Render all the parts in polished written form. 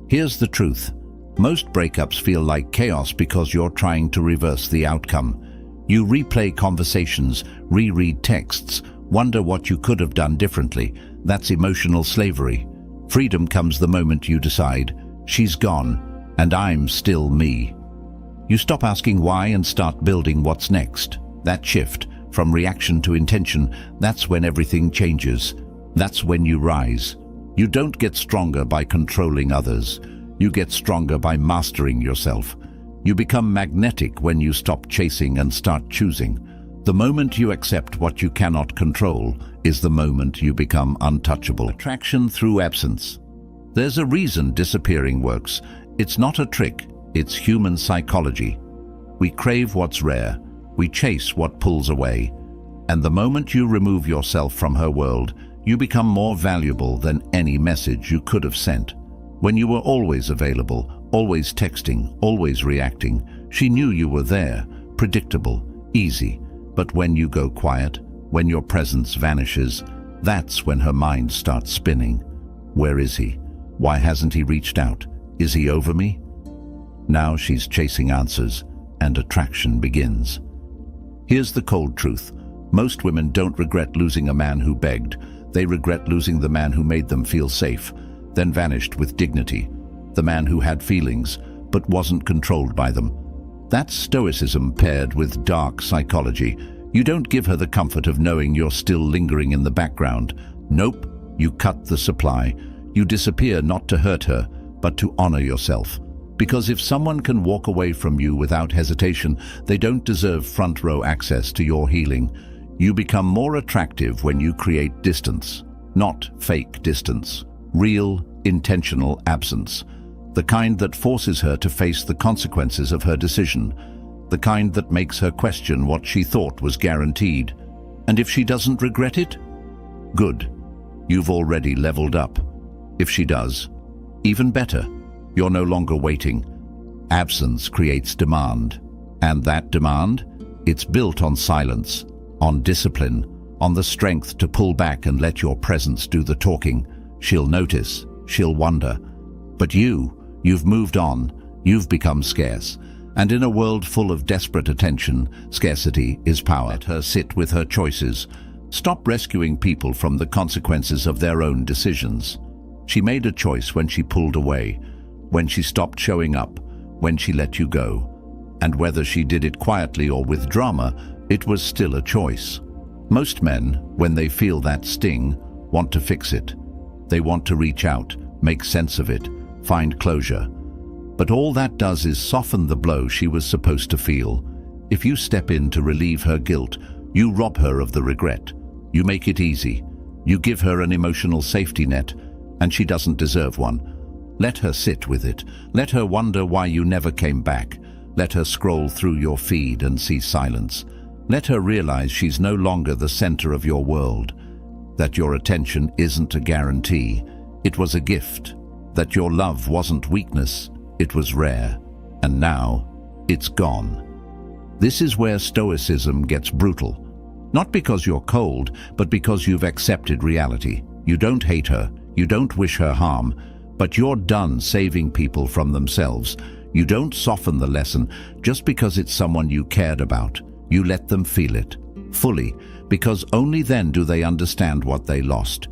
Here's the truth. Most breakups feel like chaos because you're trying to reverse the outcome. You replay conversations, reread texts, wonder what you could have done differently. That's emotional slavery. Freedom comes the moment you decide, she's gone, and I'm still me. You stop asking why and start building what's next. That shift, from reaction to intention, that's when everything changes. That's when you rise. You don't get stronger by controlling others. You get stronger by mastering yourself. You become magnetic when you stop chasing and start choosing. The moment you accept what you cannot control is the moment you become untouchable. Attraction through absence. There's a reason disappearing works. It's not a trick, it's human psychology. We crave what's rare. We chase what pulls away. And the moment you remove yourself from her world, you become more valuable than any message you could have sent. When you were always available, always texting, always reacting, she knew you were there, predictable, easy. But when you go quiet, when your presence vanishes, that's when her mind starts spinning. Where is he? Why hasn't he reached out? Is he over me? Now she's chasing answers, and attraction begins. Here's the cold truth. Most women don't regret losing a man who begged. They regret losing the man who made them feel safe, then vanished with dignity. The man who had feelings, but wasn't controlled by them. That's stoicism paired with dark psychology. You don't give her the comfort of knowing you're still lingering in the background. Nope, you cut the supply. You disappear not to hurt her, but to honor yourself. Because if someone can walk away from you without hesitation, they don't deserve front row access to your healing. You become more attractive when you create distance, not fake distance. Real, intentional absence. The kind that forces her to face the consequences of her decision. The kind that makes her question what she thought was guaranteed. And if she doesn't regret it? Good. You've already leveled up. If she does, even better. You're no longer waiting. Absence creates demand. And that demand? It's built on silence, on discipline, on the strength to pull back and let your presence do the talking. She'll notice, she'll wonder. But you've moved on, you've become scarce. And in a world full of desperate attention, scarcity is power. Let her sit with her choices. Stop rescuing people from the consequences of their own decisions. She made a choice when she pulled away, when she stopped showing up, when she let you go. And whether she did it quietly or with drama, it was still a choice. Most men, when they feel that sting, want to fix it. They want to reach out, make sense of it, find closure. But all that does is soften the blow she was supposed to feel. If you step in to relieve her guilt, you rob her of the regret. You make it easy. You give her an emotional safety net, and she doesn't deserve one. Let her sit with it. Let her wonder why you never came back. Let her scroll through your feed and see silence. Let her realize she's no longer the center of your world. That your attention isn't a guarantee, it was a gift. That your love wasn't weakness, it was rare. And now, it's gone. This is where stoicism gets brutal. Not because you're cold, but because you've accepted reality. You don't hate her, you don't wish her harm, but you're done saving people from themselves. You don't soften the lesson just because it's someone you cared about. You let them feel it, fully, because only then do they understand what they lost.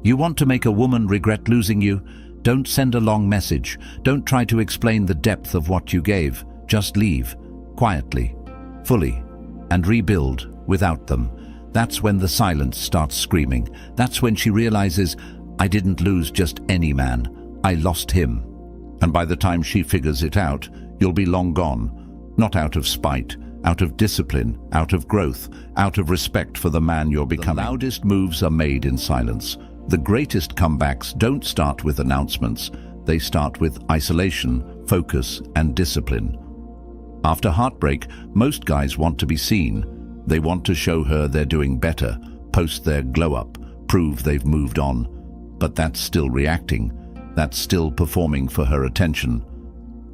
You want to make a woman regret losing you? Don't send a long message. Don't try to explain the depth of what you gave. Just leave, quietly, fully, and rebuild without them. That's when the silence starts screaming. That's when she realizes, I didn't lose just any man. I lost him. And by the time she figures it out, you'll be long gone. Not out of spite, out of discipline, out of growth, out of respect for the man you're becoming. The loudest moves are made in silence. The greatest comebacks don't start with announcements. They start with isolation, focus, and discipline. After heartbreak, most guys want to be seen. They want to show her they're doing better, post their glow-up, prove they've moved on. But that's still reacting. That's still performing for her attention.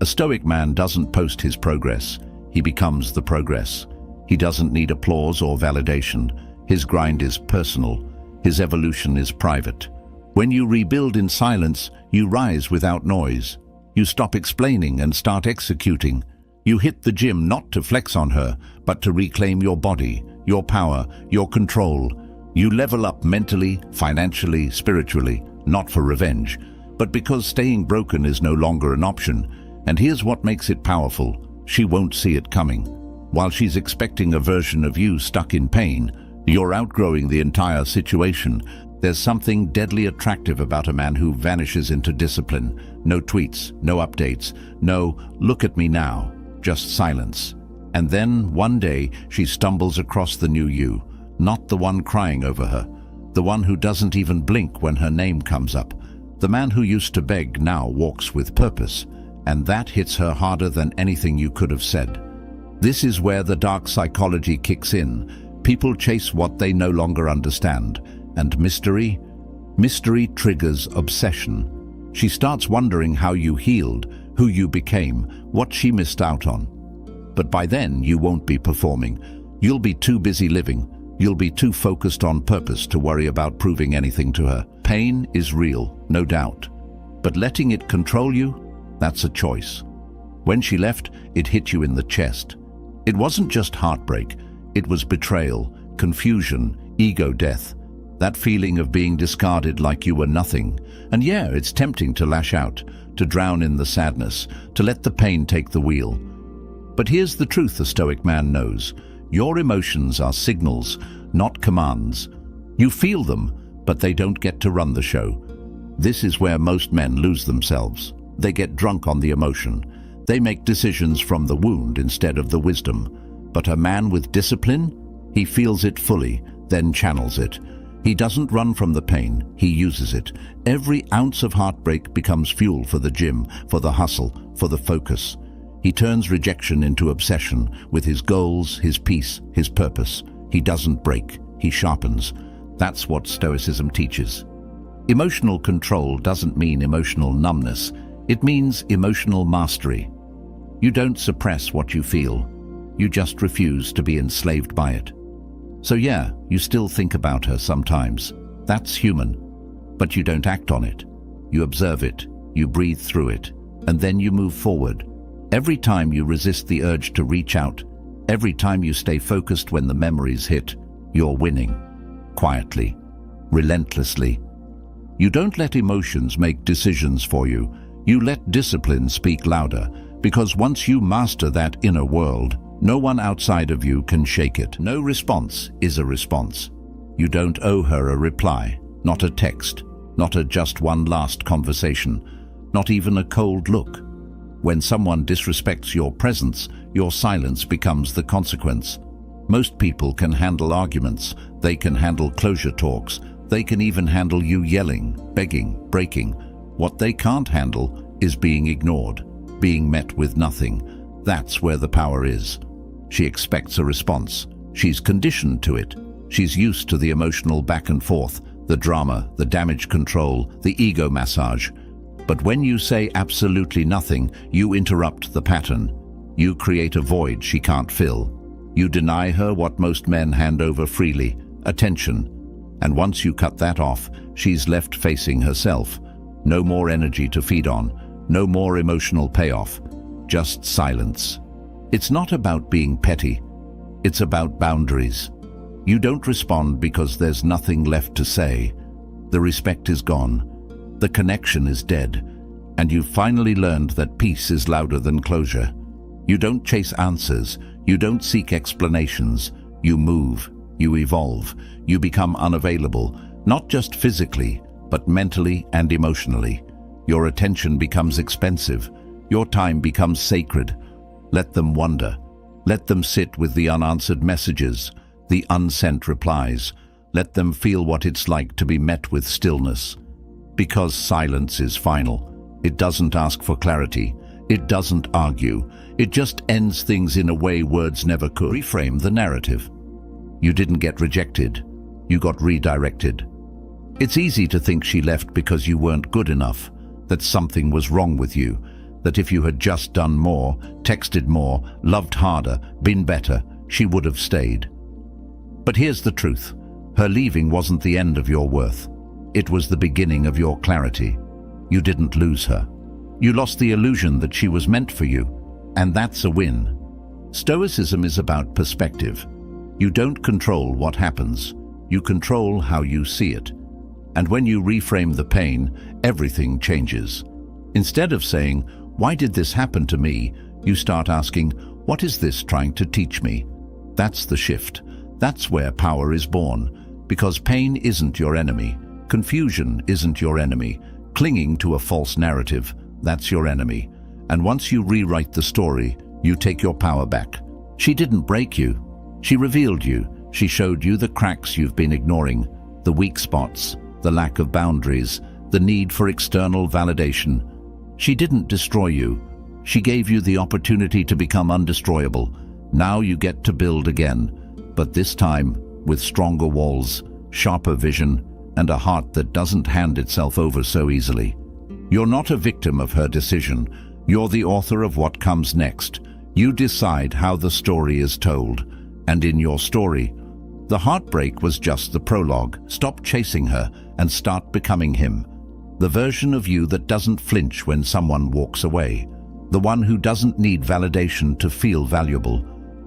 A stoic man doesn't post his progress. He becomes the progress. He doesn't need applause or validation. His grind is personal. His evolution is private. When you rebuild in silence, you rise without noise. You stop explaining and start executing. You hit the gym not to flex on her, but to reclaim your body, your power, your control. You level up mentally, financially, spiritually, not for revenge, but because staying broken is no longer an option. And here's what makes it powerful. She won't see it coming. While she's expecting a version of you stuck in pain, you're outgrowing the entire situation. There's something deadly attractive about a man who vanishes into discipline. No tweets, no updates, no "look at me now," just silence. And then, one day, she stumbles across the new you, not the one crying over her, the one who doesn't even blink when her name comes up. The man who used to beg now walks with purpose, and that hits her harder than anything you could have said. This is where the dark psychology kicks in. People chase what they no longer understand, and mystery triggers obsession. She starts wondering how you healed, who you became, what she missed out on. But by then, you won't be performing. You'll be too busy living. You'll be too focused on purpose to worry about proving anything to her. Pain is real, no doubt. But letting it control you, that's a choice. When she left, it hit you in the chest. It wasn't just heartbreak. It was betrayal, confusion, ego death. That feeling of being discarded like you were nothing. And yeah, it's tempting to lash out, to drown in the sadness, to let the pain take the wheel. But here's the truth a Stoic man knows. Your emotions are signals, not commands. You feel them, but they don't get to run the show. This is where most men lose themselves. They get drunk on the emotion. They make decisions from the wound instead of the wisdom. But a man with discipline, he feels it fully, then channels it. He doesn't run from the pain, he uses it. Every ounce of heartbreak becomes fuel for the gym, for the hustle, for the focus. He turns rejection into obsession with his goals, his peace, his purpose. He doesn't break, he sharpens. That's what Stoicism teaches. Emotional control doesn't mean emotional numbness. It means emotional mastery. You don't suppress what you feel. You just refuse to be enslaved by it. So yeah, you still think about her sometimes. That's human. But you don't act on it. You observe it, you breathe through it, and then you move forward. Every time you resist the urge to reach out, every time you stay focused when the memories hit, you're winning. Quietly, relentlessly. You don't let emotions make decisions for you. You let discipline speak louder, because once you master that inner world, no one outside of you can shake it. No response is a response. You don't owe her a reply, not a text, not a just one last conversation, not even a cold look. When someone disrespects your presence, your silence becomes the consequence. Most people can handle arguments, they can handle closure talks, they can even handle you yelling, begging, breaking. What they can't handle is being ignored, being met with nothing. That's where the power is. She expects a response. She's conditioned to it. She's used to the emotional back and forth, the drama, the damage control, the ego massage. But when you say absolutely nothing, you interrupt the pattern. You create a void she can't fill. You deny her what most men hand over freely, attention. And once you cut that off, she's left facing herself. No more energy to feed on, no more emotional payoff, just silence. It's not about being petty. It's about boundaries. You don't respond because there's nothing left to say. The respect is gone. The connection is dead. And you've finally learned that peace is louder than closure. You don't chase answers. You don't seek explanations. You move. You evolve. You become unavailable, not just physically, but mentally and emotionally. Your attention becomes expensive. Your time becomes sacred. Let them wonder. Let them sit with the unanswered messages, the unsent replies. Let them feel what it's like to be met with stillness. Because silence is final. It doesn't ask for clarity. It doesn't argue. It just ends things in a way words never could. Reframe the narrative. You didn't get rejected. You got redirected. It's easy to think she left because you weren't good enough, that something was wrong with you, that if you had just done more, texted more, loved harder, been better, she would have stayed. But here's the truth. Her leaving wasn't the end of your worth. It was the beginning of your clarity. You didn't lose her. You lost the illusion that she was meant for you, and that's a win. Stoicism is about perspective. You don't control what happens. You control how you see it. And when you reframe the pain, everything changes. Instead of saying, "Why did this happen to me?" you start asking, "What is this trying to teach me?" That's the shift. That's where power is born. Because pain isn't your enemy. Confusion isn't your enemy. Clinging to a false narrative, that's your enemy. And once you rewrite the story, you take your power back. She didn't break you. She revealed you. She showed you the cracks you've been ignoring, the weak spots, the lack of boundaries, the need for external validation. She didn't destroy you. She gave you the opportunity to become undestroyable. Now you get to build again, but this time with stronger walls, sharper vision, and a heart that doesn't hand itself over so easily. You're not a victim of her decision. You're the author of what comes next. You decide how the story is told. And in your story, the heartbreak was just the prologue. Stop chasing her and start becoming him. The version of you that doesn't flinch when someone walks away. The one who doesn't need validation to feel valuable.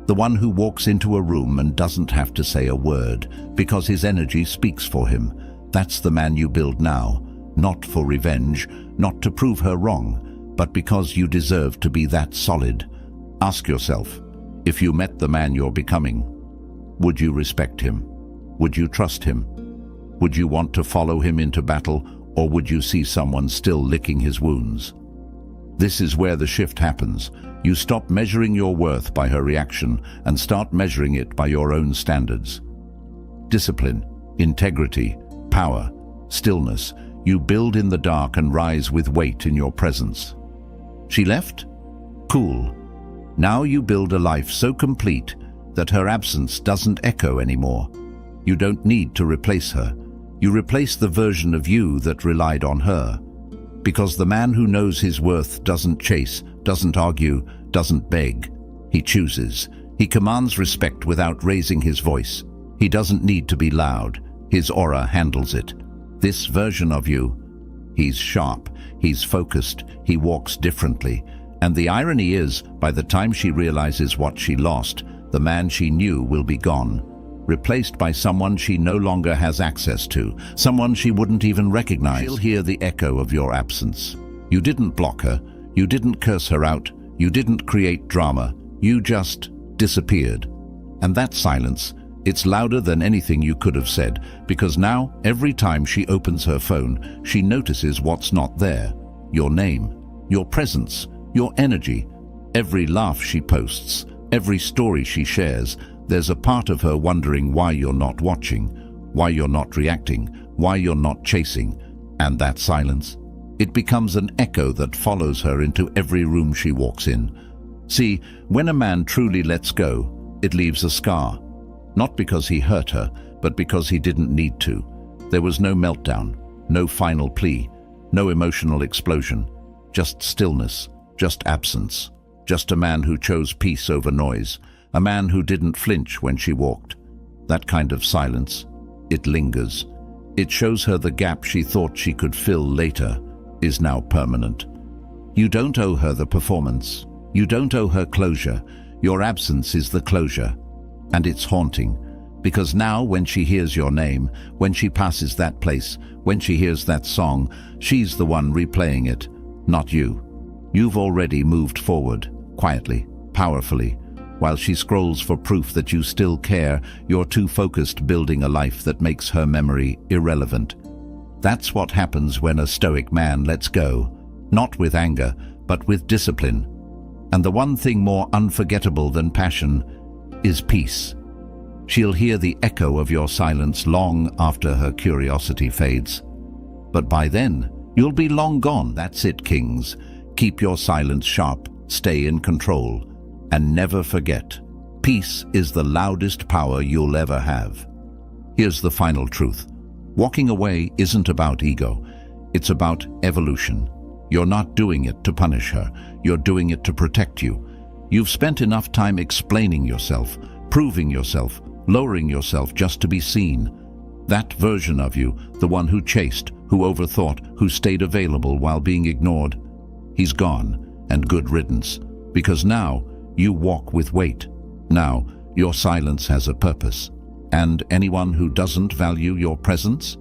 The one who walks into a room and doesn't have to say a word because his energy speaks for him. That's the man you build now. Not for revenge, not to prove her wrong, but because you deserve to be that solid. Ask yourself, if you met the man you're becoming, would you respect him? Would you trust him? Would you want to follow him into battle, or would you see someone still licking his wounds? This is where the shift happens. You stop measuring your worth by her reaction and start measuring it by your own standards. Discipline, integrity, power, stillness. You build in the dark and rise with weight in your presence. She left? Cool. Now you build a life so complete that her absence doesn't echo anymore. You don't need to replace her. You replace the version of you that relied on her. Because the man who knows his worth doesn't chase, doesn't argue, doesn't beg. He chooses. He commands respect without raising his voice. He doesn't need to be loud. His aura handles it. This version of you, he's sharp, he's focused, he walks differently. And the irony is, by the time she realizes what she lost, the man she knew will be gone, replaced by someone she no longer has access to, someone she wouldn't even recognize. She'll hear the echo of your absence. You didn't block her, you didn't curse her out, you didn't create drama, you just disappeared. And that silence, it's louder than anything you could have said, because now, every time she opens her phone, she notices what's not there. Your name, your presence, your energy. Every laugh she posts, every story she shares, there's a part of her wondering why you're not watching, why you're not reacting, why you're not chasing. And that silence, it becomes an echo that follows her into every room she walks in. See, when a man truly lets go, it leaves a scar. Not because he hurt her, but because he didn't need to. There was no meltdown, no final plea, no emotional explosion, just stillness, just absence, just a man who chose peace over noise, a man who didn't flinch when she walked. That kind of silence, it lingers. It shows her the gap she thought she could fill later is now permanent. You don't owe her the performance. You don't owe her closure. Your absence is the closure. And it's haunting, because now when she hears your name, when she passes that place, when she hears that song, she's the one replaying it, not you. You've already moved forward, quietly, powerfully. While she scrolls for proof that you still care, you're too focused building a life that makes her memory irrelevant. That's what happens when a stoic man lets go, not with anger, but with discipline. And the one thing more unforgettable than passion is peace. She'll hear the echo of your silence long after her curiosity fades. But by then, you'll be long gone. That's it, kings. Keep your silence sharp, stay in control, and never forget, peace is the loudest power you'll ever have. Here's the final truth. Walking away isn't about ego. It's about evolution. You're not doing it to punish her. You're doing it to protect you. You've spent enough time explaining yourself, proving yourself, lowering yourself just to be seen. That version of you, the one who chased, who overthought, who stayed available while being ignored, he's gone, and good riddance. Because now, you walk with weight. Now, your silence has a purpose. And anyone who doesn't value your presence?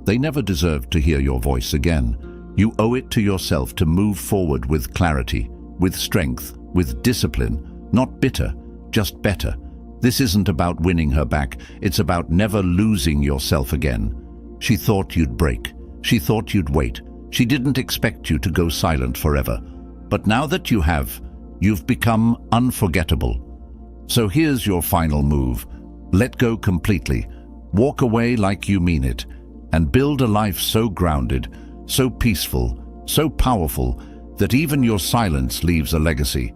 They never deserve to hear your voice again. You owe it to yourself to move forward with clarity, with strength, with discipline, not bitter, just better. This isn't about winning her back, it's about never losing yourself again. She thought you'd break. She thought you'd wait. She didn't expect you to go silent forever. But now that you have, you've become unforgettable. So here's your final move. Let go completely. Walk away like you mean it. And build a life so grounded, so peaceful, so powerful, that even your silence leaves a legacy.